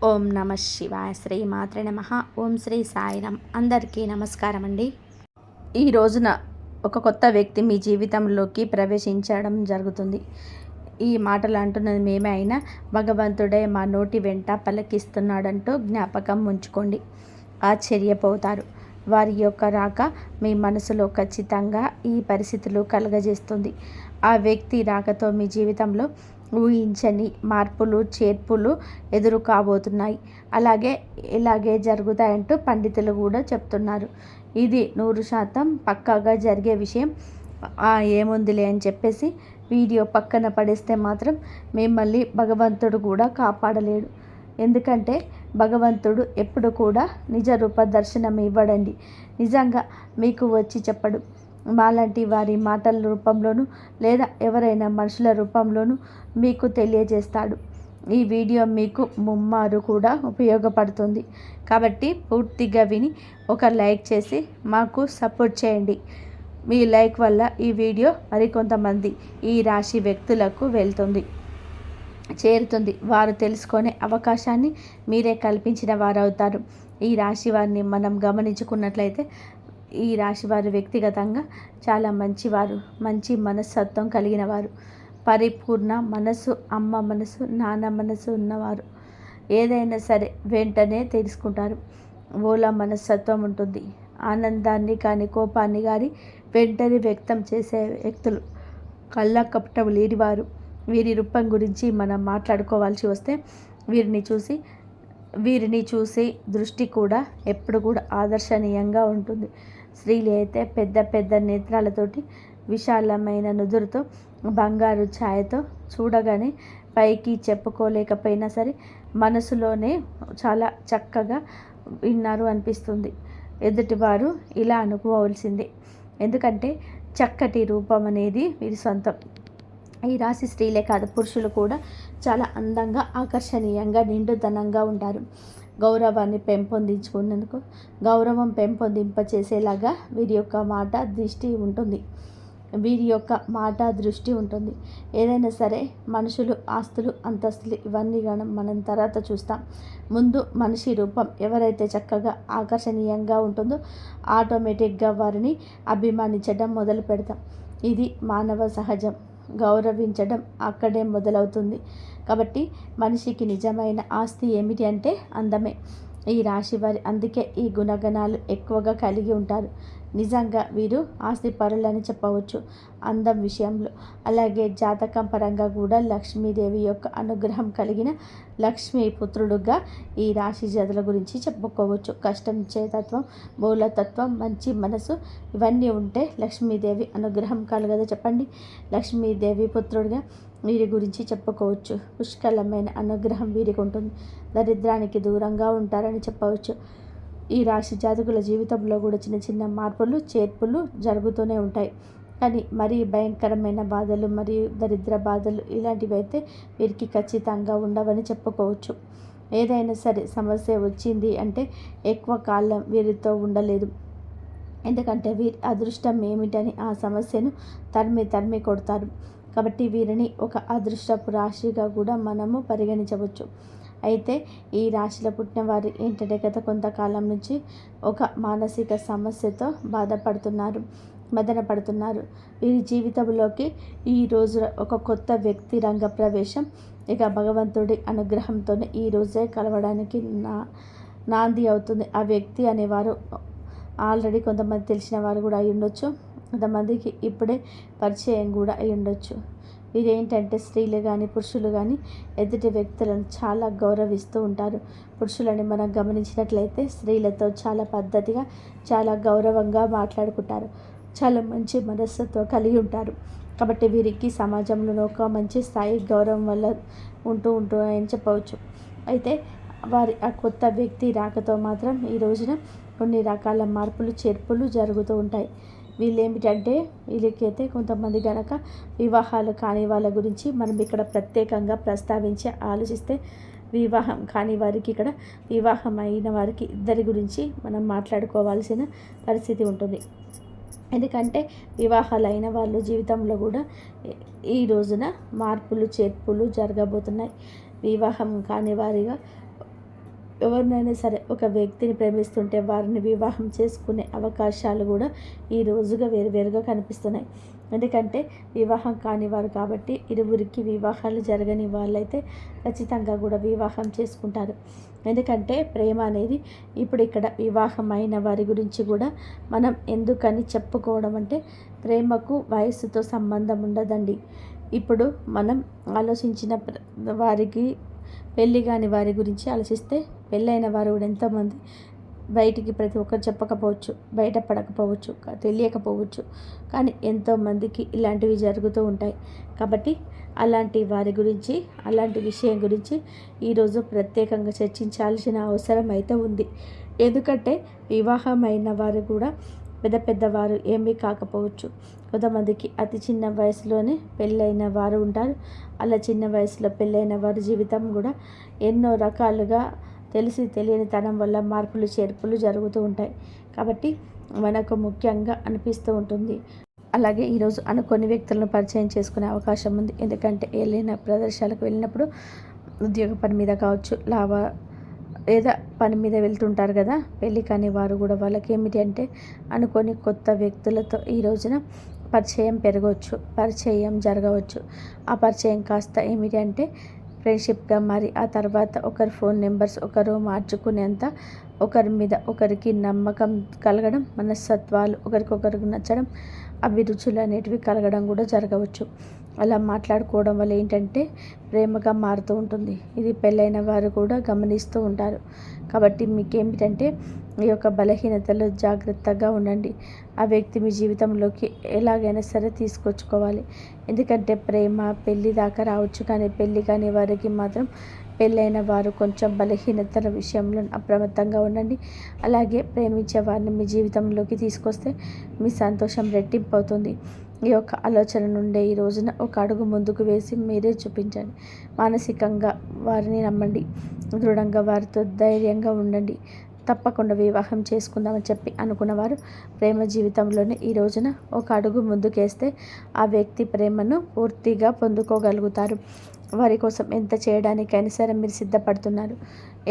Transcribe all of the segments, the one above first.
ఓం నమ శివాయ. శ్రీ మాత్రే నమః. ఓం శ్రీ సాయిరామ్. అందరికీ నమస్కారం అండి. ఈ రోజున ఒక కొత్త వ్యక్తి మీ జీవితంలోకి ప్రవేశించడం జరుగుతుంది. ఈ మాటలు అంటున్నది మేమే అయినా భగవంతుడే మా నోటి వెంట పలికిస్తున్నాడంటూ జ్ఞాపకం ఉంచుకోండి. ఆశ్చర్యపోతారు. వారి యొక్క రాక మీ మనసులో ఖచ్చితంగా ఈ పరిస్థితులు కలుగజేస్తుంది. ఆ వ్యక్తి రాకతో మీ జీవితంలో ఊహించని మార్పులు చేర్పులు ఎదురు కాబోతున్నాయి. ఇలాగే జరుగుతాయంటూ పండితులు కూడా చెప్తున్నారు. ఇది 100% పక్కాగా జరిగే విషయం. ఏముందిలే అని చెప్పేసి వీడియో పక్కన పడేస్తే మాత్రం మిమ్మల్ని భగవంతుడు కూడా కాపాడలేడు. ఎందుకంటే భగవంతుడు ఎప్పుడు కూడా నిజ రూప దర్శనం ఇవ్వడండి. నిజంగా మీకు వచ్చి చెప్పడు. మాలాంటి వారి మాటల రూపంలోనూ లేదా ఎవరైనా మనుషుల రూపంలోనూ మీకు తెలియజేస్తాడు. ఈ వీడియో మీకు ముమ్మారు కూడా ఉపయోగపడుతుంది. కాబట్టి పూర్తిగా విని ఒక లైక్ చేసి మాకు సపోర్ట్ చేయండి. మీ లైక్ వల్ల ఈ వీడియో మరికొంతమంది ఈ రాశి వ్యక్తులకు చేరుతుంది. వారు తెలుసుకునే అవకాశాన్ని మీరే కల్పించిన వారవుతారు. ఈ రాశి వారిని మనం గమనించుకున్నట్లయితే ఈ రాశి వారు వ్యక్తిగతంగా చాలా మంచివారు, మంచి మనస్తత్వం కలిగిన వారు, పరిపూర్ణ మనసు, అమ్మ మనసు, నాన్న మనసు ఉన్నవారు. ఏదైనా సరే వెంటనే తెలుసుకుంటారు. ఓలా మనస్తత్వం ఉంటుంది. ఆనందాన్ని కానీ కోపాన్ని కానీ వెంటనే వ్యక్తం చేసే వ్యక్తులు, కళ్ళ కపటం లేనివారు. వీరి రూపం గురించి మనం మాట్లాడుకోవాల్సి వస్తే వీరిని చూసి దృష్టి కూడా ఎప్పుడు కూడా ఆదర్శనీయంగా ఉంటుంది. స్త్రీలు అయితే పెద్ద పెద్ద నేత్రాలతోటి, విశాలమైన నుదురుతో, బంగారు ఛాయతో చూడగానే పైకి చెప్పుకోలేకపోయినా సరే మనసులోనే చాలా చక్కగా విన్నారు అనిపిస్తుంది. ఎదుటివారు ఇలా అనుకోవాల్సిందే. ఎందుకంటే చక్కటి రూపం అనేది వీరి సొంతం. ఈ రాశి స్త్రీలే కాదు, పురుషులు కూడా చాలా అందంగా, ఆకర్షణీయంగా, నిండుదనంగా ఉంటారు. గౌరవం పెంపొందింపచేసేలాగా వీరి యొక్క మాట దృష్టి ఉంటుంది. ఏదైనా సరే మనుషులు, ఆస్తులు, అంతస్తులు ఇవన్నీ మనం తర్వాత చూస్తాం. ముందు మనిషి రూపం ఎవరైతే చక్కగా ఆకర్షణీయంగా ఉంటుందో ఆటోమేటిక్గా వారిని అభిమానించడం మొదలు పెడతాం. ఇది మానవ సహజం. గౌరవించడం అక్కడే మొదలవుతుంది. కాబట్టి మనిషికి నిజమైన ఆస్తి ఏమిటి అంటే అందమే. ఈ రాశి వారి అందుకే ఈ గుణగణాలు ఎక్కువగా కలిగి ఉంటారు. నిజంగా వీరు ఆస్తి పరులని చెప్పవచ్చు అందం విషయంలో. అలాగే జాతకం పరంగా కూడా లక్ష్మీదేవి యొక్క అనుగ్రహం కలిగిన లక్ష్మీ పుత్రుడుగా ఈ రాశి జాతుల గురించి చెప్పుకోవచ్చు. కష్టం చేతత్వం, మూలతత్వం, మంచి మనసు ఇవన్నీ ఉంటే లక్ష్మీదేవి అనుగ్రహం కలగదా చెప్పండి. లక్ష్మీదేవి పుత్రుడిగా వీరి గురించి చెప్పుకోవచ్చు. పుష్కలమైన అనుగ్రహం వీరికి ఉంటుంది. దరిద్రానికి దూరంగా ఉంటారని చెప్పవచ్చు. ఈ రాశి జాతకుల జీవితంలో కూడా చిన్న చిన్న మార్పులు చేర్పులు జరుగుతూనే ఉంటాయి. కానీ మరీ భయంకరమైన బాధలు మరియు దరిద్ర బాధలు ఇలాంటివి అయితే వీరికి ఖచ్చితంగా ఉండవని చెప్పుకోవచ్చు. ఏదైనా సరే సమస్య వచ్చింది అంటే ఎక్కువ కాలం వీరితో ఉండలేదు. ఎందుకంటే వీరి అదృష్టం ఏమిటని ఆ సమస్యను తరిమి కొడతారు. కాబట్టి వీరిని ఒక అదృష్టపు రాశిగా కూడా మనము పరిగణించవచ్చు. అయితే ఈ రాశిలో పుట్టిన వారు ఏంటంటే గత కొంతకాలం నుంచి ఒక మానసిక సమస్యతో మదన పడుతున్నారు. వీరి జీవితంలోకి ఈ రోజు ఒక కొత్త వ్యక్తి రంగ ప్రవేశం ఇక భగవంతుడి అనుగ్రహంతోనే ఈ రోజే కలవడానికి నాంది అవుతుంది. ఆ వ్యక్తి అనేవారు ఆల్రెడీ కొంతమంది తెలిసిన వారు కూడా అయి ఉండొచ్చు, కొంతమందికి ఇప్పుడే పరిచయం కూడా అయి ఉండొచ్చు. వీరేంటంటే స్త్రీలు కానీ పురుషులు కానీ ఎదుటి వ్యక్తులను చాలా గౌరవిస్తూ ఉంటారు. పురుషులని మనం గమనించినట్లయితే స్త్రీలతో చాలా పద్ధతిగా, చాలా గౌరవంగా మాట్లాడుకుంటారు. చాలా మంచి మనస్సుతో కలిగి ఉంటారు. కాబట్టి వీరికి సమాజంలో ఒక మంచి స్థాయి గౌరవం వల్ల ఉంటూ అని చెప్పవచ్చు. అయితే వారి ఆ కొత్త వ్యక్తి రాకతో మాత్రం ఈ రోజున కొన్ని రకాల మార్పులు చేర్పులు జరుగుతూ ఉంటాయి. వీళ్ళేమిటంటే వీళ్ళకైతే కొంతమంది గనక వివాహాలు కాని వాళ్ళ గురించి మనం ఇక్కడ ప్రత్యేకంగా ప్రస్తావించి ఆలోచిస్తే, వివాహం కాని వారికి ఇక్కడ వివాహం అయిన వారికి ఇద్దరి గురించి మనం మాట్లాడుకోవాల్సిన పరిస్థితి ఉంటుంది. ఎందుకంటే వివాహాలు అయిన వాళ్ళ జీవితంలో కూడా ఈ రోజున మార్పులు చేర్పులు జరగబోతున్నాయి. వివాహం కాని వారిగా ఎవరినైనా సరే ఒక వ్యక్తిని ప్రేమిస్తుంటే వారిని వివాహం చేసుకునే అవకాశాలు కూడా ఈ రోజుగా వేరువేరుగా కనిపిస్తున్నాయి. ఎందుకంటే వివాహం కాని వారు కాబట్టి ఇరువురికి వివాహాలు జరగని వాళ్ళైతే ఖచ్చితంగా కూడా వివాహం చేసుకుంటారు. ఎందుకంటే ప్రేమ అనేది ఇప్పుడు ఇక్కడ వివాహమైన వారి గురించి కూడా మనం ఎందుకని చెప్పుకోవడం అంటే ప్రేమకు వయస్సుతో సంబంధం ఉండదండి. ఇప్పుడు మనం ఆలోచించిన వారికి పెళ్ళి కాని వారి గురించి ఆలోచిస్తే పెళ్ళైన వారు కూడా ఎంతోమంది బయటికి ప్రతి ఒక్కరు చెప్పకపోవచ్చు, బయటపడకపోవచ్చు, తెలియకపోవచ్చు. కానీ ఎంతోమందికి ఇలాంటివి జరుగుతూ ఉంటాయి. కాబట్టి అలాంటి వారి గురించి, అలాంటి విషయం గురించి ఈరోజు ప్రత్యేకంగా చర్చించాల్సిన అవసరం అయితే ఉంది. ఎందుకంటే వివాహమైన వారు కూడా పెద్దవారు ఏమీ కాకపోవచ్చు. కొంతమందికి అతి చిన్న వయసులోనే పెళ్ళైన వారు ఉంటారు. అలా చిన్న వయసులో పెళ్ళైన వారి జీవితం కూడా ఎన్నో రకాలుగా తెలిసి తెలియని తనం వల్ల మార్పులు చేర్పులు జరుగుతూ ఉంటాయి. కాబట్టి మనకు ముఖ్యంగా అనిపిస్తూ ఉంటుంది. అలాగే ఈరోజు అనుకోని వ్యక్తులను పరిచయం చేసుకునే అవకాశం ఉంది. ఎందుకంటే ఏదైనా ప్రదేశాలకు వెళ్ళినప్పుడు ఉద్యోగ పని మీద కావచ్చు, లేదా పని మీద వెళ్తుంటారు కదా, పెళ్ళి కాని వారు కూడా వాళ్ళకి ఏమిటి అంటే అనుకోని కొత్త వ్యక్తులతో ఈ రోజున పరిచయం పెరగవచ్చు, పరిచయం జరగవచ్చు. ఆ పరిచయం కాస్త ఏమిటి అంటే ఫ్రెండ్షిప్గా మారి ఆ తర్వాత ఒకరి ఫోన్ నెంబర్స్ ఒకరు మార్చుకునేంత ఒకరి మీద ఒకరికి నమ్మకం కలగడం, మనస్తత్వాలు ఒకరికొకరికి నచ్చడం, అభిరుచులు అనేటివి కలగడం కూడా జరగవచ్చు. అలా మాట్లాడుకోవడం వల్ల ఏంటంటే ప్రేమగా మారుతూ ఉంటుంది. ఇది పెళ్ళైన వారు కూడా గమనిస్తూ ఉంటారు. కాబట్టి మీకేమిటంటే ఈ యొక్క బలహీనతలో జాగ్రత్తగా ఉండండి. ఆ వ్యక్తి మీ జీవితంలోకి ఎలాగైనా సరే తీసుకొచ్చుకోవాలి. ఎందుకంటే ప్రేమ పెళ్ళి దాకా రావచ్చు, కానీ పెళ్ళి కాని వారికి మాత్రం పెళ్ళైన వారు కొంచెం బలహీనతల విషయంలో అప్రమత్తంగా ఉండండి. అలాగే ప్రేమించే వారిని మీ జీవితంలోకి తీసుకొస్తే మీ సంతోషం రెట్టింపు అవుతుంది. ఈ యొక్క ఆలోచన నుండే ఈ రోజున ఒక అడుగు ముందుకు వేసి మీరే చూపించండి. మానసికంగా వారిని నమ్మండి, దృఢంగా వారితో ధైర్యంగా ఉండండి. తప్పకుండా వివాహం చేసుకుందామని చెప్పి అనుకున్నవారు ప్రేమ జీవితంలోనే ఈ రోజున ఒక అడుగు ముందుకేస్తే ఆ వ్యక్తి ప్రేమను పూర్తిగా పొందుకోగలుగుతారు. వారి కోసం ఎంత చేయడానికైనా సరే మీరు సిద్ధపడుతున్నారు.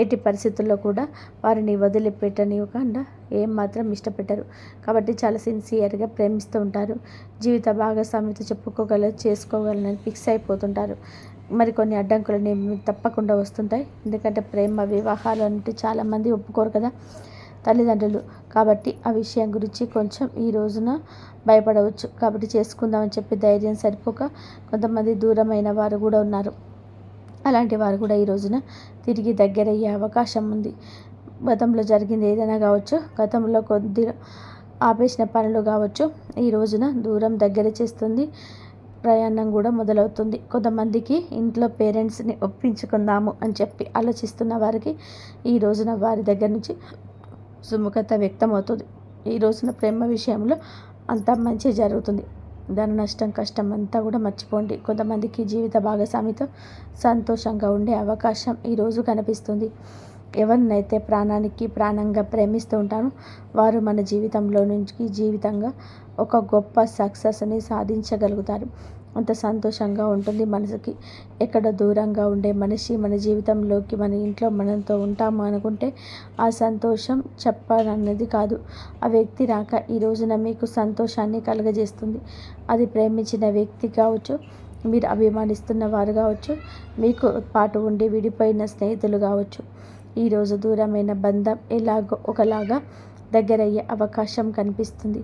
ఎట్టి పరిస్థితుల్లో కూడా వారిని వదిలిపెట్టనివ్వకుండా ఏమాత్రం ఇష్టపెట్టరు. కాబట్టి చాలా సిన్సియర్గా ప్రేమిస్తూ ఉంటారు. జీవిత భాగస్వామితో చేసుకోగలనని ఫిక్స్ అయిపోతుంటారు. మరికొన్ని అడ్డంకులు తప్పకుండా వస్తుంటాయి. ఎందుకంటే ప్రేమ వివాహాలు అంటే చాలామంది ఒప్పుకోరు కదా తల్లిదండ్రులు. కాబట్టి ఆ విషయం గురించి కొంచెం ఈ రోజున భయపడవచ్చు. కాబట్టి చేసుకుందామని చెప్పి ధైర్యం సరిపోక కొంతమంది దూరమైన వారు కూడా ఉన్నారు. అలాంటి వారు కూడా ఈ రోజున తిరిగి దగ్గరయ్యే అవకాశం ఉంది. గతంలో జరిగింది ఏదైనా కావచ్చు, గతంలో కొద్దిగా ఆపేసిన పనులు కావచ్చు, ఈ రోజున దూరం దగ్గర చేస్తుంది. ప్రయాణం కూడా మొదలవుతుంది. కొంతమందికి ఇంట్లో పేరెంట్స్ని ఒప్పించుకుందాము అని చెప్పి ఆలోచిస్తున్న వారికి ఈ రోజున వారి దగ్గర నుంచి సుముఖత వ్యక్తం అవుతుంది. ఈ రోజున ప్రేమ విషయంలో అంతా మంచి జరుగుతుంది. ధన నష్టం కష్టం అంతా కూడా మర్చిపోండి. కొంతమందికి జీవిత భాగస్వామితో సంతోషంగా ఉండే అవకాశం ఈరోజు కనిపిస్తుంది. ఎవరినైతే ప్రాణానికి ప్రాణంగా ప్రేమిస్తూ ఉంటానో వారు మన జీవితంలో నుంచి జీవితంగా ఒక గొప్ప సక్సెస్ని సాధించగలుగుతారు. అంత సంతోషంగా ఉంటుంది మనసుకి. ఎక్కడ దూరంగా ఉండే మనిషి మన జీవితంలోకి మన ఇంట్లో మనతో ఉంటాము అనుకుంటే ఆ సంతోషం చెప్పాలన్నది కాదు. ఆ వ్యక్తి రాక ఈ రోజున మీకు సంతోషాన్ని కలుగజేస్తుంది. అది ప్రేమించిన వ్యక్తి కావచ్చు, మీరు అభిమానిస్తున్న వారు కావచ్చు, మీకు పాటు ఉండి విడిపోయిన స్నేహితులు కావచ్చు. ఈరోజు దూరమైన బంధం ఎలాగో ఒకలాగా దగ్గరయ్యే అవకాశం కనిపిస్తుంది.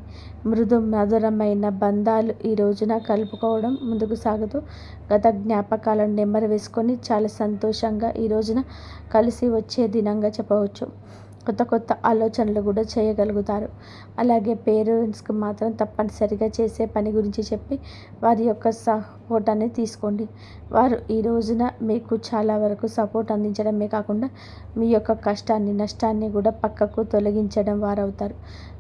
మధురమైన బంధాలు ఈ రోజున కలుపుకోవడం ముందుకు సాగుతూ గత జ్ఞాపకాలను నెమ్మరు వేసుకొని చాలా సంతోషంగా ఈ రోజున కలిసి వచ్చే దినంగా చెప్పవచ్చు. కొత్త ఆలోచనలు కూడా చేయగలుగుతారు. అలాగే పేరెంట్స్కి మాత్రం తప్పనిసరిగా చేసే పని గురించి చెప్పి వారి యొక్క సపోర్ట్ అనేది తీసుకోండి. వారు ఈ రోజున మీకు చాలా వరకు సపోర్ట్ అందించడమే కాకుండా మీ యొక్క కష్టాన్ని నష్టాన్ని కూడా పక్కకు తొలగించడం వారవుతారు.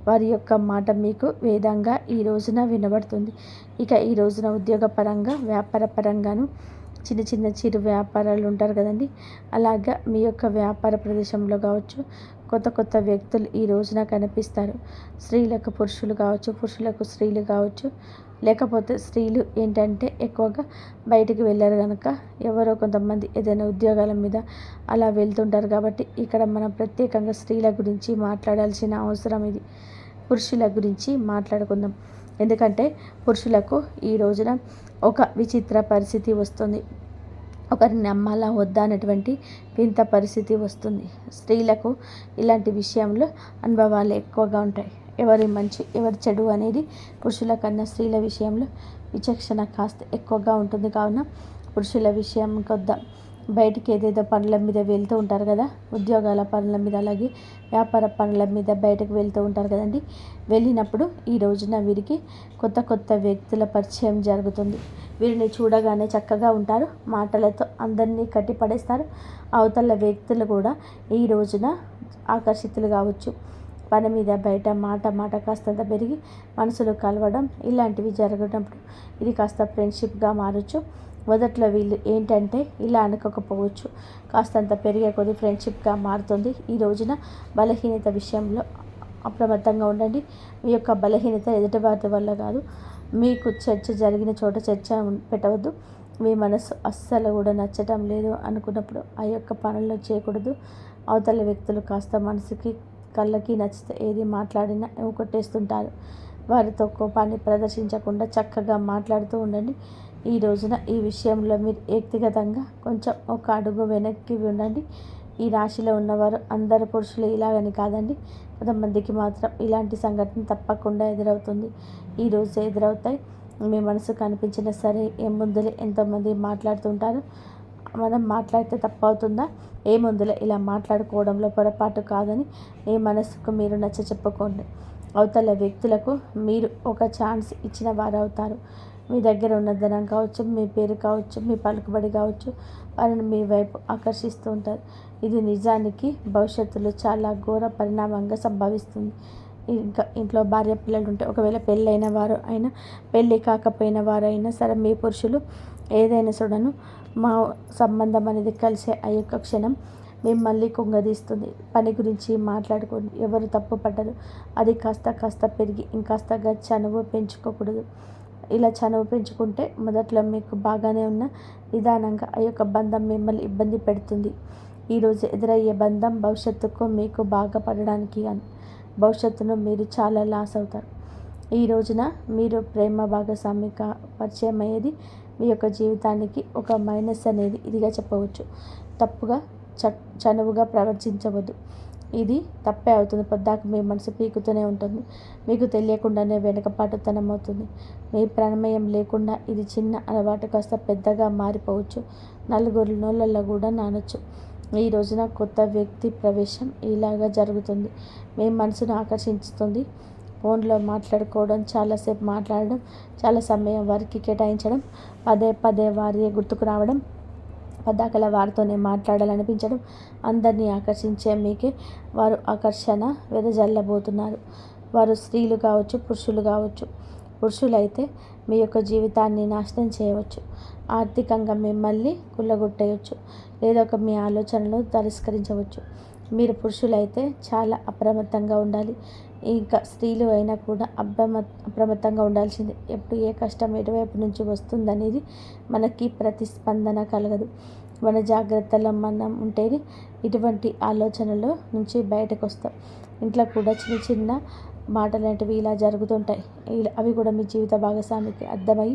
వారి యొక్క మాట మీకు వేదంగా ఈ రోజున వినబడుతుంది. ఇక ఈ రోజున ఉద్యోగపరంగా వ్యాపార పరంగాను చిన్న చిరు వ్యాపారాలు ఉంటారు కదండి, అలాగా మీ యొక్క వ్యాపార ప్రదేశంలో కావచ్చు కొత్త వ్యక్తులు ఈ రోజున కనిపిస్తారు. స్త్రీలకు పురుషులు కావచ్చు, పురుషులకు స్త్రీలు కావచ్చు, లేకపోతే స్త్రీలు ఏంటంటే ఎక్కువగా బయటికి వెళ్ళారు కనుక ఎవరో కొంతమంది ఏదైనా ఉద్యోగాల మీద అలా వెళ్తుంటారు. కాబట్టి ఇక్కడ మనం ప్రత్యేకంగా స్త్రీల గురించి మాట్లాడాల్సిన అవసరం ఇది. పురుషుల గురించి మాట్లాడుకుందాం. ఎందుకంటే పురుషులకు ఈ రోజున ఒక విచిత్ర పరిస్థితి వస్తుంది. ఒకరిని నమ్మాలా వద్దా అనేటువంటి వింత పరిస్థితి వస్తుంది. స్త్రీలకు ఇలాంటి విషయంలో అనుభవాలు ఎక్కువగా ఉంటాయి. ఎవరి మంచి ఎవరి చెడు అనేది పురుషుల కన్నా స్త్రీల విషయంలో విచక్షణ కాస్త ఎక్కువగా ఉంటుంది. కావున పురుషుల విషయం కొద్దా బయటికి ఏదేదో పనుల మీద వెళ్తూ ఉంటారు కదా, ఉద్యోగాల పనుల మీద, అలాగే వ్యాపార పనుల మీద బయటకు వెళ్తూ ఉంటారు కదండి. వెళ్ళినప్పుడు ఈ రోజున వీరికి కొత్త కొత్త వ్యక్తుల పరిచయం జరుగుతుంది. వీరిని చూడగానే చక్కగా ఉంటారు, మాటలతో అందరినీ కట్టిపడేస్తారు. అవతల వ్యక్తులు కూడా ఈ రోజున ఆకర్షితులు కావచ్చు. పని మీద బయట మాట కాస్తంత పెరిగి మనసులు కలవడం ఇలాంటివి జరగటప్పుడు ఇది కాస్త ఫ్రెండ్షిప్గా మారచ్చు. మొదట్లో వీళ్ళు ఏంటంటే ఇలా అనుకోకపోవచ్చు, కాస్తంత పెరిగే కొద్ది ఫ్రెండ్షిప్గా మారుతుంది. ఈ రోజున బలహీనత విషయంలో అప్రమత్తంగా ఉండండి. మీ యొక్క బలహీనత ఎదుటివారి వల్ల కాదు. మీకు చర్చ జరిగిన చోట చర్చ పెట్టవద్దు. మీ మనసు అస్సలు కూడా నచ్చటం లేదు అనుకున్నప్పుడు ఆ యొక్క పనుల్లో చేయకూడదు. అవతల వ్యక్తులు కాస్త మనసుకి కళ్ళకి నచ్చితే ఏది మాట్లాడినా కొట్టేస్తుంటారు. వారితో కోపాన్ని ప్రదర్శించకుండా చక్కగా మాట్లాడుతూ ఉండండి. ఈ రోజున ఈ విషయంలో మీరు వ్యక్తిగతంగా కొంచెం ఒక అడుగు వెనక్కి ఉండండి. ఈ రాశిలో ఉన్నవారు అందరు పురుషులు ఇలాగని కాదండి, కొంతమందికి మాత్రం ఇలాంటి సంఘటన తప్పకుండా ఎదురవుతుంది. ఈరోజు ఎదురవుతాయి. మీ మనసు కనిపించినా సరే ముందులే ఎంతోమంది మాట్లాడుతుంటారు. మనం మాట్లాడితే తప్పవుతుందా? ముందులే ఇలా మాట్లాడుకోవడంలో పొరపాటు కాదని మీ మనసుకు మీరు నచ్చ చెప్పుకోండి. అవతల వ్యక్తులకు మీరు ఒక ఛాన్స్ ఇచ్చిన వారు అవుతారు. మీ దగ్గర ఉన్న ధనం కావచ్చు, మీ పేరు కావచ్చు, మీ పలుకుబడి కావచ్చు, వారిని మీ వైపు ఆకర్షిస్తూ ఉంటారు. ఇది నిజానికి భవిష్యత్తులో చాలా ఘోర పరిణామంగా సంభవిస్తుంది. ఇంకా ఇంట్లో భార్య పిల్లలు ఉంటే, ఒకవేళ పెళ్ళైన వారు అయినా పెళ్ళి కాకపోయిన వారు అయినా సరే, మీ పురుషులు ఏదైనా చూడను మా సంబంధం అనేది కలిసే ఆ యొక్క క్షణం మిమ్మల్ని కుంగదీస్తుంది. పని గురించి మాట్లాడుకోండి, ఎవరు తప్పు పడ్డరు. అది కాస్త పెరిగి ఇంకాస్తగా చనువు పెంచుకోకూడదు. ఇలా చనువు పెంచుకుంటే మొదట్లో మీకు బాగానే ఉన్న నిదానంగా ఆ యొక్క బంధం మిమ్మల్ని ఇబ్బంది పెడుతుంది. ఈరోజు ఎదురయ్యే బంధం భవిష్యత్తుకు మీకు బాగా పడడానికి కానీ భవిష్యత్తును మీరు చాలా లాస్ అవుతారు. ఈ రోజున మీరు ప్రేమ భాగస్వామిగా పరిచయం అయ్యేది మీ యొక్క జీవితానికి ఒక మైనస్ అనేది ఇదిగా చెప్పవచ్చు. తప్పుగా చనువుగా ప్రవర్తించవద్దు. ఇది తప్పే అవుతుంది. పొద్దాక మీ మనసు పీకుతూనే ఉంటుంది. మీకు తెలియకుండానే వెనుకపాటుతనం అవుతుంది. మీ ప్రమేయం లేకుండా ఇది చిన్న అలవాటు కాస్త పెద్దగా మారిపోవచ్చు. నలుగురు నోళ్ళల్లో కూడా నానొచ్చు. ఈ రోజున కొత్త వ్యక్తి ప్రవేశం ఇలాగా జరుగుతుంది. మీ మనసును ఆకర్షించుతుంది. ఫోన్లో మాట్లాడుకోవడం, చాలాసేపు మాట్లాడడం, చాలా సమయం వారికి కేటాయించడం, పదే వారి గుర్తుకు రావడం, పద్దాకల వారితోనే మాట్లాడాలనిపించడం, అందరినీ ఆకర్షించే మీకే వారు ఆకర్షణ వెదజల్లబోతున్నారు. వారు స్త్రీలు కావచ్చు, పురుషులు కావచ్చు. పురుషులైతే మీ యొక్క జీవితాన్ని నాశనం చేయవచ్చు. ఆర్థికంగా మిమ్మల్ని కుల్లగొట్టేయచ్చు, లేదా మీ ఆలోచనలు తిరస్కరించవచ్చు. మీరు పురుషులైతే చాలా అప్రమత్తంగా ఉండాలి. ఇంకా స్త్రీలు అయినా కూడా అప్రమత్తంగా ఉండాల్సిందే. ఎప్పుడు ఏ కష్టం ఎటువైపు నుంచి వస్తుందనేది మనకి ప్రతిస్పందన కలగదు. మన జాగ్రత్తలో మనం ఉంటేనే ఇటువంటి ఆలోచనల నుంచి బయటకు వస్తాం. ఇంట్లో కూడా చిన్న చిన్న మాటలాంటివి ఇలా జరుగుతుంటాయి. అవి కూడా మీ జీవిత భాగస్వామికి అర్థమై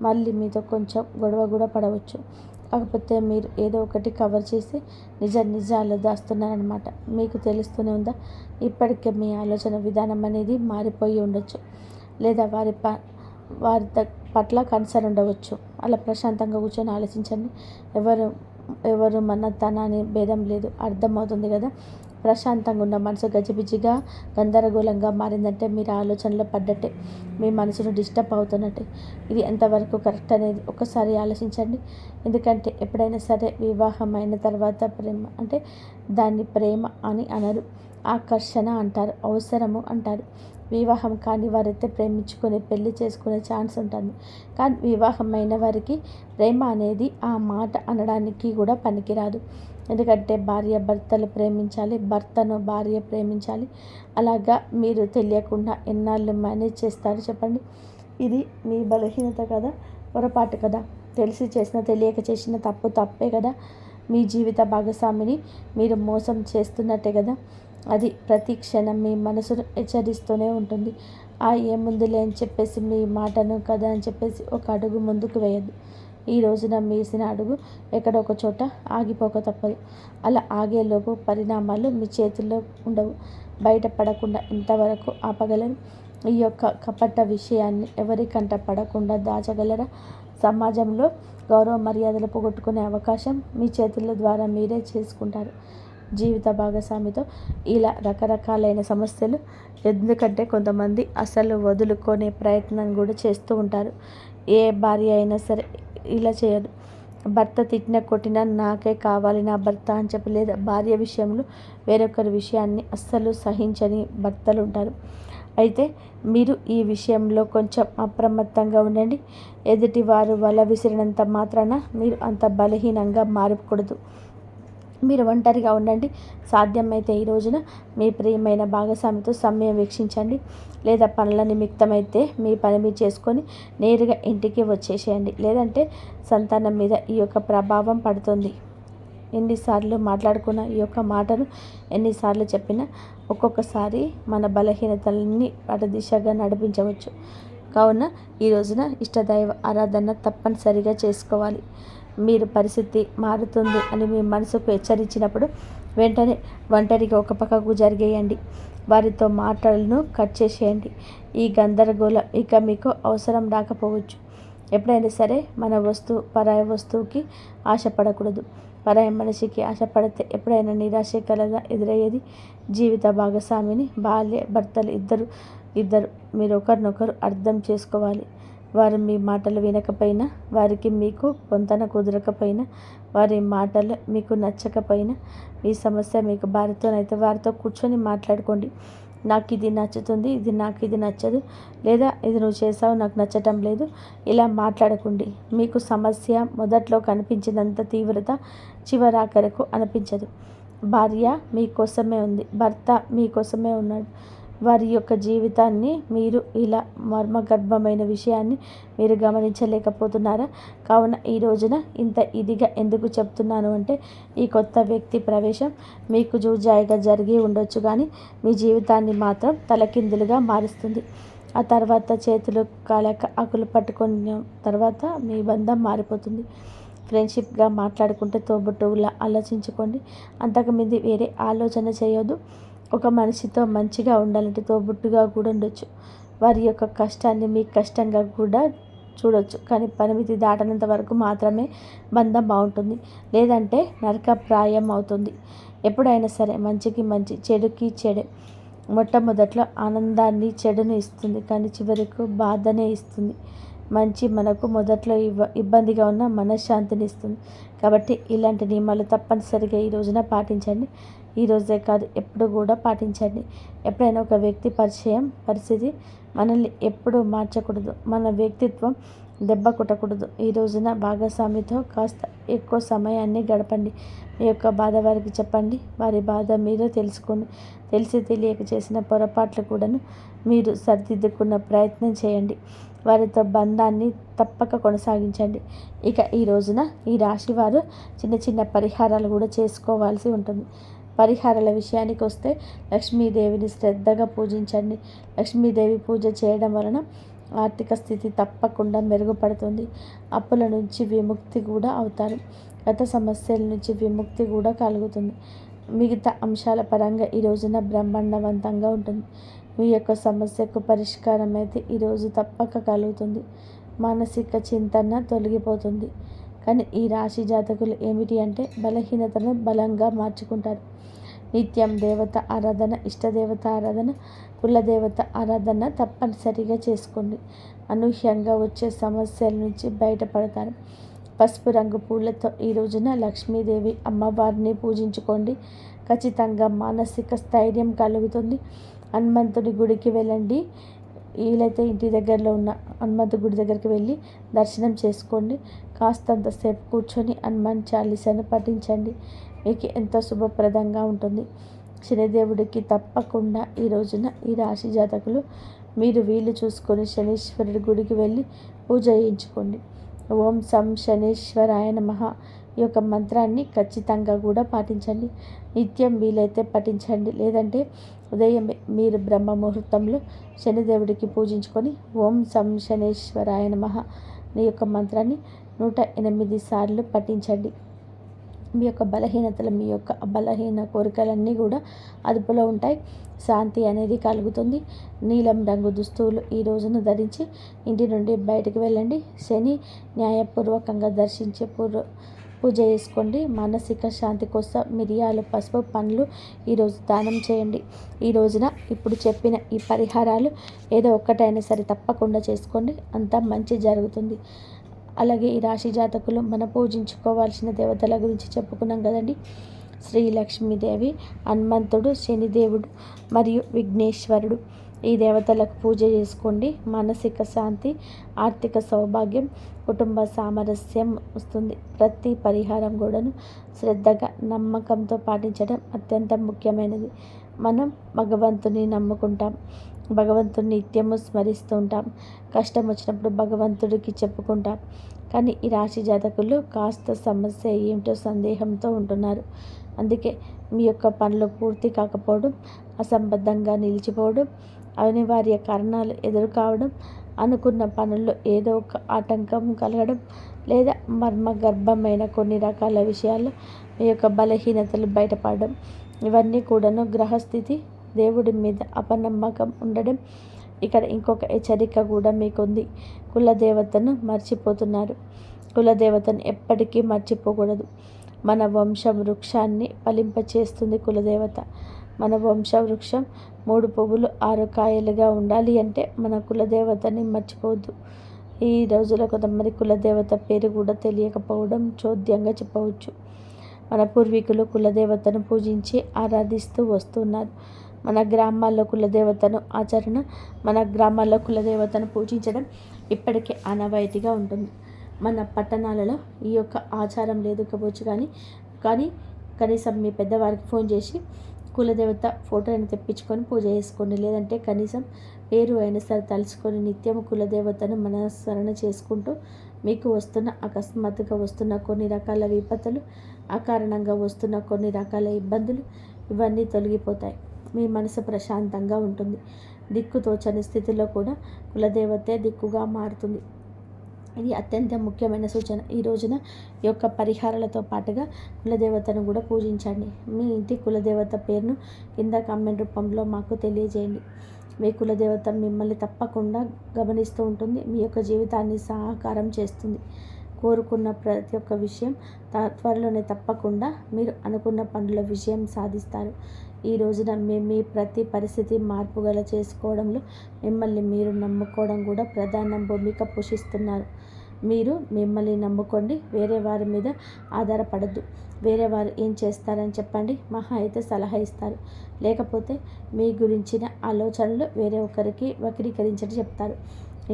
మళ్ళీ మీతో కొంచెం గొడవ కూడా పడవచ్చు. కాకపోతే మీరు ఏదో ఒకటి కవర్ చేసి నిజాలు దాస్తున్నారనమాట. మీకు తెలుస్తూనే ఉందా? ఇప్పటికే మీ ఆలోచన విధానం అనేది మారిపోయి ఉండొచ్చు, లేదా వారి పట్ల కన్సర్న్ ఉండవచ్చు. అలా ప్రశాంతంగా కూర్చొని ఆలోచించండి. ఎవరు మన తన అనే భేదం లేదు, అర్థమవుతుంది కదా. ప్రశాంతంగా ఉన్న మనసు గజిబిజిగా గందరగోళంగా మారిందంటే మీరు ఆలోచనలో పడ్డట్టే, మీ మనసును డిస్టర్బ్ అవుతున్నట్టే. ఇది ఎంతవరకు కరెక్ట్ అనేది ఒకసారి ఆలోచించండి. ఎందుకంటే ఎప్పుడైనా సరే వివాహం అయిన తర్వాత ప్రేమ అంటే దాన్ని ప్రేమ అని అనరు, ఆకర్షణ అంటారు, అవసరము అంటారు. వివాహం కాని వారైతే ప్రేమించుకొని పెళ్లి చేసుకునే ఛాన్స్ ఉంటుంది. కానీ వివాహం అయిన వారికి ప్రేమ అనేది ఆ మాట అనడానికి కూడా పనికిరాదు. ఎందుకంటే భార్య భర్తలు ప్రేమించాలి, భర్తను భార్య ప్రేమించాలి. అలాగా మీరు తెలియకుండా ఎన్నాళ్ళు మేనేజ్ చేస్తారు చెప్పండి. ఇది మీ బలహీనత కదా, పొరపాటు కదా, తెలిసి చేసిన తెలియక చేసిన తప్పే కదా. మీ జీవిత భాగస్వామిని మీరు మోసం చేస్తున్నట్టే కదా. అది ప్రతి క్షణం మీ మనసును హెచ్చరిస్తూనే ఉంటుంది. ఏముందిలే అని చెప్పేసి మీ మాటను కదా అని చెప్పేసి ఒక అడుగు ముందుకు వేయద్దు. ఈ రోజున వేసిన అడుగు ఎక్కడో ఒక చోట ఆగిపోక తప్పదు. అలా ఆగేలోపు పరిణామాలు మీ చేతుల్లో ఉండవు. బయటపడకుండా ఇంతవరకు ఆపగలరు. ఈ యొక్క కపట విషయాన్ని ఎవరి కంట పడకుండా దాచగలరా? సమాజంలో గౌరవ మర్యాదలు పోగొట్టుకునే అవకాశం మీ చేతుల ద్వారా మీరే చేసుకుంటారు. జీవిత భాగస్వామితో ఇలా రకరకాలైన సమస్యలు, ఎందుకంటే కొంతమంది అసలు వదులుకునే ప్రయత్నం కూడా చేస్తూ ఉంటారు. ఏ భార్య అయినా సరే ఇలా చేయదు. భర్త తిట్టిన కొట్టినా నాకే కావాలి నా భర్త అని చెప్పి, లేదా భార్య విషయంలో వేరొకరి విషయాన్ని అస్సలు సహించని భర్తలు ఉంటారు. అయితే మీరు ఈ విషయంలో కొంచెం అప్రమత్తంగా ఉండండి. ఎదుటివారు వల విసిరినంత మాత్రాన మీరు అంత బలహీనంగా మారకూడదు. మీరు ఒంటరిగా ఉండండి. సాధ్యమైతే ఈ రోజున మీ ప్రియమైన భాగస్వామితో సమయం వీక్షించండి. లేదా పనుల నిమిత్తమైతే మీ పని మీరు చేసుకొని నేరుగా ఇంటికి వచ్చేసేయండి. లేదంటే సంతానం మీద ఈ యొక్క ప్రభావం పడుతుంది. ఎన్నిసార్లు మాట్లాడుకున్న ఈ యొక్క మాటను ఎన్నిసార్లు చెప్పినా ఒక్కొక్కసారి మన బలహీనతల్ని అటు దిశగా నడిపించవచ్చు. కావున ఈ రోజున ఇష్టదైవ ఆరాధన తప్పనిసరిగా చేసుకోవాలి. మీరు పరిస్థితి మారుతుంది అని మీ మనసుకు హెచ్చరించినప్పుడు వెంటనే ఒంటరిగా ఒక పక్కకు జరిగేయండి. వారితో మాటలను కట్ చేసేయండి. ఈ గందరగోళం ఇక మీకు అవసరం రాకపోవచ్చు. ఎప్పుడైనా సరే మన పరాయి వస్తువుకి ఆశపడకూడదు. పరాయి మనిషికి ఆశపడితే ఎప్పుడైనా నిరాశకరంగా ఎదురయ్యేది. జీవిత భాగస్వామిని భార్య భర్తలు ఇద్దరు మీరు ఒకరినొకరు అర్థం చేసుకోవాలి. వారు మీ మాటలు వినకపోయినా, వారికి మీకు పొంతన కుదరకపోయినా, వారి మాటలు మీకు నచ్చకపోయినా, మీ సమస్య మీకు భార్యతోనైతే వారితో కూర్చొని మాట్లాడుకోండి. నాకు ఇది నచ్చుతుంది, నాకు ఇది నచ్చదు, లేదా ఇది నువ్వు చేసావు నాకు నచ్చటం లేదు, ఇలా మాట్లాడకండి. మీకు సమస్య మొదట్లో కనిపించినంత తీవ్రత చివరాఖరకు అనిపించదు. భార్య మీకోసమే ఉంది, భర్త మీకోసమే ఉన్నాడు. వారి యొక్క జీవితాన్ని మీరు ఇలా మర్మగర్భమైన విషయాన్ని మీరు గమనించలేకపోతున్నారా? కావున ఈ రోజున ఇంత ఇదిగా ఎందుకు చెప్తున్నాను అంటే, ఈ కొత్త వ్యక్తి ప్రవేశం మీకు జూజాయిగా జరిగి ఉండొచ్చు, కానీ మీ జీవితాన్ని మాత్రం తలకిందులుగా మారుస్తుంది. ఆ తర్వాత చేతులు కాలేక ఆకులు పట్టుకున్న తర్వాత మీ బంధం మారిపోతుంది. ఫ్రెండ్షిప్గా మాట్లాడుకుంటే తోబుట్టువులా ఆలోచించుకోండి. అంతకుమింది వేరే ఆలోచన చేయొద్దు. ఒక మనిషితో మంచిగా ఉండాలంటే తోబుట్టుగా కూడా ఉండొచ్చు. వారి యొక్క కష్టాన్ని మీ కష్టంగా కూడా చూడొచ్చు. కానీ పరిమితి దాటనంత వరకు మాత్రమే బంధం బాగుంటుంది. లేదంటే నరకప్రాయం అవుతుంది. ఎప్పుడైనా సరే మంచికి మంచి, చెడుకి చెడే. మొట్టమొదట్లో ఆనందాన్ని చెడును ఇస్తుంది, కానీ చివరకు బాధనే ఇస్తుంది. మంచి మనకు మొదట్లో ఇబ్బందిగా ఉన్న మనశ్శాంతిని ఇస్తుంది. కాబట్టి ఇలాంటి నియమాలు తప్పనిసరిగా ఈ రోజున పాటించండి. ఈ రోజే కాదు, ఎప్పుడు కూడా పాటించండి. ఎప్పుడైనా ఒక వ్యక్తి పరిస్థితి మనల్ని ఎప్పుడూ మార్చకూడదు. మన వ్యక్తిత్వం దెబ్బ కొట్టకూడదు. ఈ రోజున భాగస్వామితో కాస్త ఎక్కువ సమయాన్ని గడపండి. మీ యొక్క బాధ వారికి చెప్పండి. వారి బాధ మీరు తెలుసుకోండి. తెలిసి తెలియక చేసిన పొరపాట్లు కూడాను మీరు సరిదిద్దుకున్న ప్రయత్నం చేయండి. వారితో బంధాన్ని తప్పక కొనసాగించండి. ఇక ఈ రోజున ఈ రాశి వారు చిన్న చిన్న పరిహారాలు కూడా చేసుకోవాల్సి ఉంటుంది. పరిహారాల విషయానికి వస్తే లక్ష్మీదేవిని శ్రద్ధగా పూజించండి. లక్ష్మీదేవి పూజ చేయడం వలన ఆర్థిక స్థితి తప్పకుండా మెరుగుపడుతుంది. అప్పుల నుంచి విముక్తి కూడా అవుతారు. గత సమస్యల నుంచి విముక్తి కూడా కలుగుతుంది. మిగతా అంశాల పరంగా ఈ రోజున బ్రహ్మాండవంతంగా ఉంటుంది. మీ యొక్క సమస్యకు పరిష్కారం అయితే ఈరోజు తప్పక కలుగుతుంది. మానసిక చింతన తొలగిపోతుంది. కానీ ఈ రాశి జాతకులు ఏమిటి అంటే బలహీనతను బలంగా మార్చుకుంటారు. నిత్యం దేవత ఆరాధన, ఇష్టదేవత ఆరాధన, కులదేవత ఆరాధన తప్పనిసరిగా చేసుకోండి. అనూహ్యంగా వచ్చే సమస్యల నుంచి బయటపడతారు. పసుపు రంగు పూలతో ఈ రోజున లక్ష్మీదేవి అమ్మవారిని పూజించుకోండి. ఖచ్చితంగా మానసిక స్థైర్యం కలుగుతుంది. హనుమంతుడి గుడికి వెళ్ళండి. వీలైతే ఇంటి దగ్గరలో ఉన్న హనుమంతు గుడి దగ్గరికి వెళ్ళి దర్శనం చేసుకోండి. కాస్తంతసేపు కూర్చొని హనుమాన్ చాలీసాను పఠించండి. మీకు ఎంతో శుభప్రదంగా ఉంటుంది. శనిదేవుడికి తప్పకుండా ఈ రోజున ఈ రాశి జాతకులు మీరు వీలు చూసుకొని శనీశ్వరుడి గుడికి వెళ్ళి పూజ చేయించుకోండి. ఓం సం శనీశ్వరాయ నమః ఈ యొక్క మంత్రాన్ని ఖచ్చితంగా కూడా పాటించండి. నిత్యం వీలైతే పఠించండి. లేదంటే ఉదయం మీరు బ్రహ్మ ముహూర్తంలో శనిదేవుడికి పూజించుకొని ఓం సం శనీశ్వరాయ నమః ఈ యొక్క మంత్రాన్ని 108 సార్లు పఠించండి. మీ యొక్క బలహీనతలు, మీ యొక్క బలహీన కోరికలన్నీ కూడా అదుపులో ఉంటాయి. శాంతి అనేది కలుగుతుంది. నీలం రంగు దుస్తువులు ఈ రోజును ధరించి ఇంటి నుండి బయటకు వెళ్ళండి. శని న్యాయపూర్వకంగా దర్శించే పూజ చేసుకోండి. మానసిక శాంతి కోసం మిరియాలు, పసుపు, పండ్లు ఈరోజు దానం చేయండి. ఈ రోజున ఇప్పుడు చెప్పిన ఈ పరిహారాలు ఏదో ఒక్కటైనా సరే తప్పకుండా చేసుకోండి. అంతా మంచి జరుగుతుంది. అలాగే ఈ రాశి జాతకులు మనం పూజించుకోవాల్సిన దేవతల గురించి చెప్పుకున్నాం కదండి. శ్రీ లక్ష్మీదేవి, హనుమంతుడు, శనిదేవుడు మరియు విఘ్నేశ్వరుడు. ఈ దేవతలకు పూజ చేసుకోండి. మానసిక శాంతి, ఆర్థిక సౌభాగ్యం, కుటుంబ సామరస్యం వస్తుంది. ప్రతి పరిహారం కూడాను శ్రద్ధగా, నమ్మకంతో పాటించడం అత్యంత ముఖ్యమైనది. మనం భగవంతుని నమ్ముకుంటాం, భగవంతుని నిత్యము స్మరిస్తూ ఉంటాం. కష్టం వచ్చినప్పుడు భగవంతుడికి చెప్పుకుంటాం. కానీ ఈ రాశి జాతకులు కాస్త సమస్య ఏమిటో సందేహంతో ఉంటున్నారు. అందుకే మీ యొక్క పనులు పూర్తి కాకపోవడం, అసంబద్ధంగా నిలిచిపోవడం, అనివార్య కారణాలు ఎదురు కావడం, అనుకున్న పనుల్లో ఏదో ఒక ఆటంకం కలగడం, లేదా మర్మగర్భమైన కొన్ని రకాల విషయాల్లో మీ యొక్క బలహీనతలు బయటపడడం, ఇవన్నీ కూడాను గ్రహస్థితి, దేవుడి మీద అపనమ్మకం ఉండడం. ఇక్కడ ఇంకొక హెచ్చరిక కూడా మీకుంది. కులదేవతను మర్చిపోతున్నారు. కులదేవతను ఎప్పటికీ మర్చిపోకూడదు. మన వంశ వృక్షాన్ని ఫలింపచేస్తుంది కులదేవత. మన వంశ వృక్షం 3 పువ్వులు 6 కాయలుగా ఉండాలి అంటే మన కులదేవతని మర్చిపోవద్దు. ఈ రోజులో కొంతమంది కులదేవత పేరు కూడా తెలియకపోవడం చోద్యంగా చెప్పవచ్చు. మన పూర్వీకులు కులదేవతను పూజించి ఆరాధిస్తూ వస్తున్నారు. మన గ్రామాల్లో కులదేవతను పూజించడం ఇప్పటికే ఆనవాయితీగా ఉంటుంది. మన పట్టణాలలో ఈ యొక్క ఆచారం లేకపోవచ్చు కానీ కనీసం మీ పెద్దవారికి ఫోన్ చేసి కులదేవత ఫోటోని తెప్పించుకొని పూజ చేసుకోండి. లేదంటే కనీసం పేరు అయినా సరే తలుచుకొని నిత్యం కులదేవతను మనస్మరణ చేసుకుంటూ మీకు అకస్మాత్తుగా వస్తున్న కొన్ని రకాల విపత్తులు, అకారణంగా వస్తున్న కొన్ని రకాల ఇబ్బందులు ఇవన్నీ తొలగిపోతాయి. మీ మనసు ప్రశాంతంగా ఉంటుంది. దిక్కుతోచని స్థితిలో కూడా కులదేవతే దిక్కుగా మారుతుంది. ఇది అత్యంత ముఖ్యమైన సూచన. ఈ రోజున ఈ యొక్క పరిహారాలతో పాటుగా కులదేవతను కూడా పూజించండి. మీ ఇంటి కులదేవత పేరును కింద కామెంట్ రూపంలో మాకు తెలియజేయండి. మీ కులదేవత మిమ్మల్ని తప్పకుండా గమనిస్తూ ఉంటుంది. మీ యొక్క జీవితాన్ని సహకారం చేస్తుంది. కోరుకున్న ప్రతి ఒక్క విషయం త్వరలోనే తప్పకుండా మీరు అనుకున్న పనుల విజయం సాధిస్తారు. ఈ రోజున మీ ప్రతి పరిస్థితి మార్పుగల చేసుకోవడంలో మిమ్మల్ని మీరు నమ్ముకోవడం కూడా ప్రధాన భూమిక పోషిస్తున్నారు. మీరు మిమ్మల్ని నమ్ముకోండి. వేరే వారి మీద ఆధారపడద్దు. వేరే వారు ఏం చేస్తారని చెప్పండి, మహా అయితే సలహా ఇస్తారు. లేకపోతే మీ గురించిన ఆలోచనలు వేరే ఒకరికి వక్రీకరించడం చెప్తారు.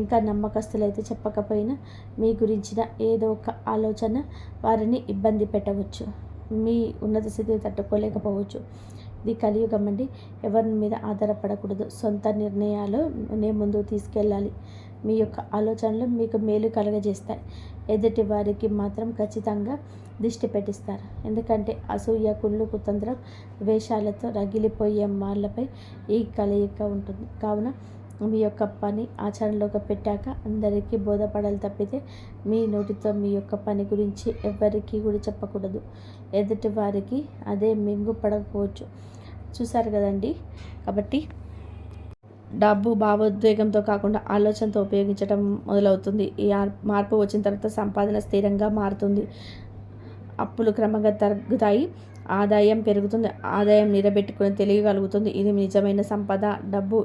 ఇంకా నమ్మకస్తులైతే చెప్పకపోయినా మీ గురించిన ఏదో ఒక ఆలోచన వారిని ఇబ్బంది పెట్టవచ్చు. మీ ఉన్నత స్థితిని తట్టుకోలేకపోవచ్చు. ఇది కలియుగం అండి. ఎవరి మీద ఆధారపడకూడదు. సొంత నిర్ణయాలు ముందుకు తీసుకెళ్ళాలి. మీ యొక్క ఆలోచనలు మీకు మేలు కలగజేస్తాయి. ఎదుటి వారికి మాత్రం ఖచ్చితంగా దిష్టి పెట్టిస్తారు. ఎందుకంటే అసూయ, కుళ్ళు, కుతంత్రం, ద్వేషాలతో రగిలిపోయే వాళ్ళపై ఈ కలయిక ఉంటుంది. కావున మీ యొక్క పని ఆచరణలోకి పెట్టాక అందరికీ బోధపడాలి తప్పితే మీ నోటితో మీ యొక్క పని గురించి ఎవరికి కూడా చెప్పకూడదు. ఎదుటి వారికి అదే మింగుపడకపోవచ్చు. చూసారు కదండి. కాబట్టి డబ్బు భావోద్వేగంతో కాకుండా ఆలోచనతో ఉపయోగించడం మొదలవుతుంది. ఈ మార్పు వచ్చిన తర్వాత సంపాదన స్థిరంగా మారుతుంది. అప్పులు క్రమంగా తగ్గుతాయి. ఆదాయం పెరుగుతుంది. ఆదాయం నిలబెట్టుకుని తెలియగలుగుతుంది. ఇది నిజమైన సంపద. డబ్బు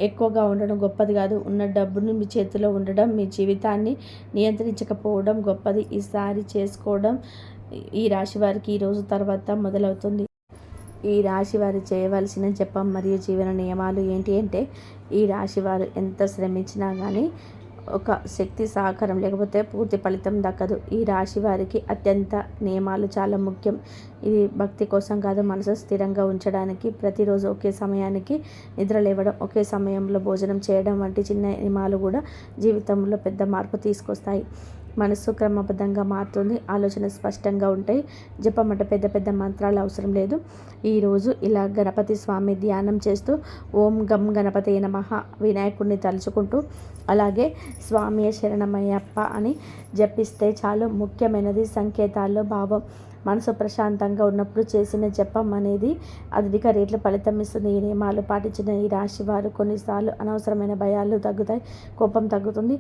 ఎక్కువగా ఉండడం గొప్పది కాదు. ఉన్న డబ్బును మీ చేతిలో ఉండడం, మీ జీవితాన్ని నియంత్రించకపోవడం గొప్పది. ఈసారి చేసుకోవడం ఈ రాశి వారికి ఈ రోజు తర్వాత మొదలవుతుంది. ఈ రాశి వారు చేయవలసిన జపం మరియు జీవన నియమాలు ఏంటి అంటే, ఈ రాశి వారు ఎంత శ్రమించినా కానీ ఒక శక్తి సహకారం లేకపోతే పూర్తి ఫలితం దక్కదు. ఈ రాశి వారికి అత్యంత నియమాలు చాలా ముఖ్యం. ఇది భక్తి కోసం కాదు, మనసు స్థిరంగా ఉంచడానికి. ప్రతిరోజు ఒకే సమయానికి నిద్ర లేవడం, ఒకే సమయంలో భోజనం చేయడం వంటి చిన్న నియమాలు కూడా జీవితంలో పెద్ద మార్పు తీసుకొస్తాయి. మనసు క్రమబద్ధంగా మారుతుంది, ఆలోచన స్పష్టంగా ఉంటాయి. జపం అంటే పెద్ద పెద్ద మంత్రాలు అవసరం లేదు. ఈరోజు ఇలా గణపతి స్వామి ధ్యానం చేస్తూ ఓం గం గణపతి నమః వినాయకుడిని తలుచుకుంటూ అలాగే స్వామి శరణమయ్యప్ప అని జపిస్తే చాలు. ముఖ్యమైనది సంకేతాల్లో భావం. మనసు ప్రశాంతంగా ఉన్నప్పుడు చేసిన జపం అనేది అధిక రేట్ల ఫలితం ఇస్తుంది. ఈ నియమాలు పాటించిన ఈ రాశి వారు కొన్నిసార్లు అనవసరమైన భయాలు తగ్గుతాయి, కోపం తగ్గుతుంది,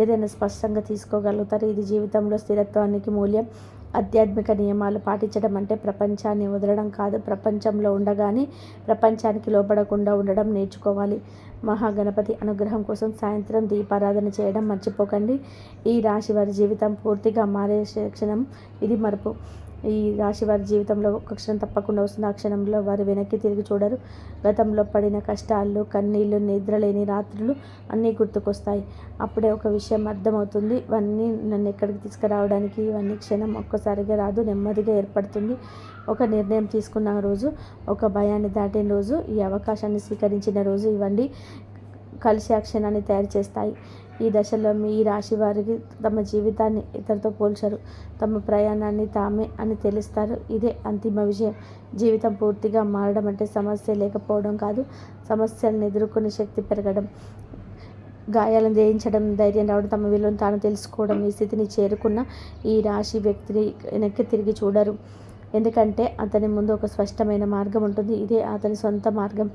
ఏదైనా స్పష్టంగా తీసుకోగలుగుతారు. ఇది జీవితంలో స్థిరత్వానికి మూల్యం. ఆధ్యాత్మిక నియమాలు పాటించడం అంటే ప్రపంచాన్ని వదలడం కాదు, ప్రపంచంలో ఉండగానే ప్రపంచానికి లోపడకుండా ఉండడం నేర్చుకోవాలి. మహాగణపతి అనుగ్రహం కోసం సాయంత్రం దీపారాధన చేయడం మర్చిపోకండి. ఈ రాశి వారి జీవితం పూర్తిగా మారే క్షణం ఇది. మరపు ఈ రాశి వారి జీవితంలో ఒక క్షణం తప్పకుండా వస్తుంది. ఆ క్షణంలో వారు వెనక్కి తిరిగి చూడరు. గతంలో పడిన కష్టాలు, కన్నీళ్ళు, నిద్రలేని రాత్రులు అన్నీ గుర్తుకొస్తాయి. అప్పుడే ఒక విషయం అర్థమవుతుంది, ఇవన్నీ నన్ను ఎక్కడికి తీసుకురావడానికి, ఇవన్నీ క్షణం ఒక్కసారిగా రాదు, నెమ్మదిగా ఏర్పడుతుంది. ఒక నిర్ణయం తీసుకున్న రోజు, ఒక భయాన్ని దాటిన రోజు, ఈ అవకాశాన్ని స్వీకరించిన రోజు, ఇవన్నీ కలిసి ఆ క్షణాన్ని తయారు చేస్తాయి. ఈ దశలో మీ రాశి వారికి తమ జీవితాన్ని ఇతరులతో పోల్చరు, తమ ప్రయాణాన్ని తామే అని తెలుస్తారు. ఇదే అంతిమ విజయం. జీవితం పూర్తిగా మారడం అంటే సమస్య లేకపోవడం కాదు, సమస్యలను ఎదుర్కొనే శక్తి పెరగడం, గాయాలను జయించడం, ధైర్యం రావడం, తమ విలువను తాను తెలుసుకోవడం. ఈ స్థితిని చేరుకున్న ఈ రాశి వ్యక్తిని వెనక్కి తిరిగి చూడరు. ఎందుకంటే అతని ముందు ఒక స్పష్టమైన మార్గం ఉంటుంది. ఇదే అతని సొంత మార్గం.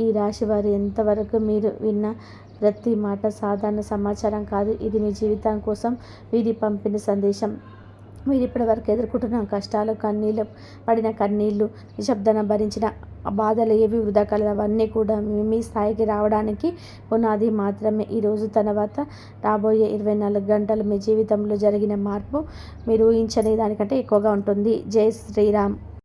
ఈ రాశి వారు ఎంతవరకు మీరు విన్న ప్రతి మాట సాధారణ సమాచారం కాదు, ఇది మీ జీవితం కోసం వీరి పంపిన సందేశం. మీరు ఇప్పటివరకు ఎదుర్కొంటున్న కష్టాలు, పడిన కన్నీళ్ళు, నిశ్శబ్దాన భరించిన బాధలు ఏవి వృధా కాలేదు. అవన్నీ కూడా మీ స్థాయికి రావడానికి పునాది మాత్రమే. ఈరోజు తర్వాత రాబోయే 24 గంటలు మీ జీవితంలో జరిగిన మార్పు మీరు ఊహించని దానికంటే ఎక్కువగా ఉంటుంది. జై శ్రీరామ్.